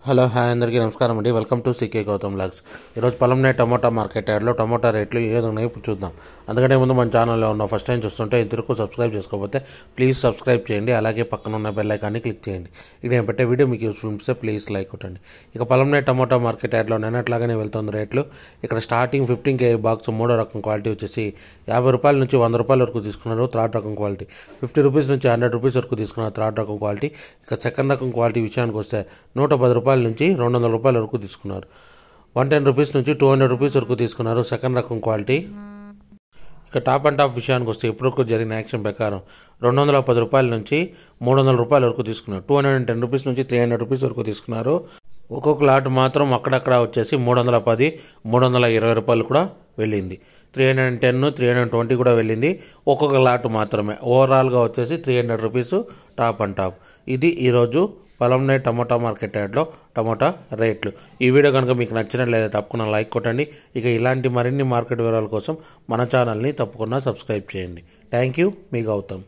Hello hi అందరికీ నమస్కారం అండి. Welcome to CK Gautam vlogs. ఈరోజు పొలంనే టమోటా మార్కెట్ యార్డ్లో టమోటా రేట్లు ఏది ఉన్నాయో ఇప్పుడు చూద్దాం. అందుకంటే ముందు మన ఛానల్లో ఉన్న ఫస్ట్ టైం చూస్తుంటే ఇంతవరకు సబ్స్క్రైబ్ చేసుకోకపోతే ప్లీజ్ సబ్స్క్రైబ్ చేయండి. అలాగే పక్కన ఉన్న బెల్ ఐకాన్ని క్లిక్ చేయండి. ఇక నేను పెట్టే వీడియో మీకు యూస్ఫుల్ అనిపిస్తే ప్లీజ్ లైక్ కొట్టండి. ఇక పొలంనే టమోటా మార్కెట్ యార్డ్లో నిన్నట్లాగానే వెళ్తుంది రేట్లు. ఇక్కడ స్టార్టింగ్ 15 kg బాక్స్ మూడో రకం క్వాలిటీ వచ్చేసి 50 రూపాయల నుంచి 100 రూపాయల వరకు తీసుకున్నారు. థర్డ్ రకం క్వాలిటీ 50 రూపీస్ నుంచి 100 రూపీస్ వరకు తీసుకున్నారు. థర్డ్ రకం క్వాలిటీ. ఇక సెకండ్ రకం క్వాలిటీ విషయానికి వస్తే 110 రూపాయల నుంచి 200 రూపాయల వరకు తీసుకున్నారు. 110 రూపీస్ నుంచి 200 రూపీస్ వరకు తీసుకున్నారు సెకండ్ రకం క్వాలిటీ. ఇక టాప్ అండ్ టాప్ విషయానికి వస్తే ఇప్పుడు జరిగిన యాక్షన్ ప్రకారం 210 రూపాయల నుంచి 300 రూపాయల వరకు తీసుకున్నారు. 210 రూపీస్ నుంచి 300 రూపీస్ వరకు తీసుకున్నారు. ఒక్కొక్క లాట్ మాత్రం అక్కడక్కడ వచ్చేసి 310, 320 రూపాయలు కూడా వెళ్ళింది. 310, 320 కూడా వెళ్ళింది. ఒక్కొక్క లాట్ మాత్రమే. ఓవరాల్గా వచ్చేసి 300 రూపీస్ టాప్ అండ్ టాప్. ఇది ఈరోజు పొలంనే టమోటా మార్కెట్ యార్డ్లో టమోటా రేట్లు. ఈ వీడియో కనుక మీకు నచ్చినట్లయితే తప్పకుండా లైక్ కొట్టండి. ఇక ఇలాంటి మరిన్ని మార్కెట్ వివరాల కోసం మన ఛానల్ని తప్పకుండా సబ్స్క్రైబ్ చేయండి. థ్యాంక్ యూ, మీ గౌతమ్.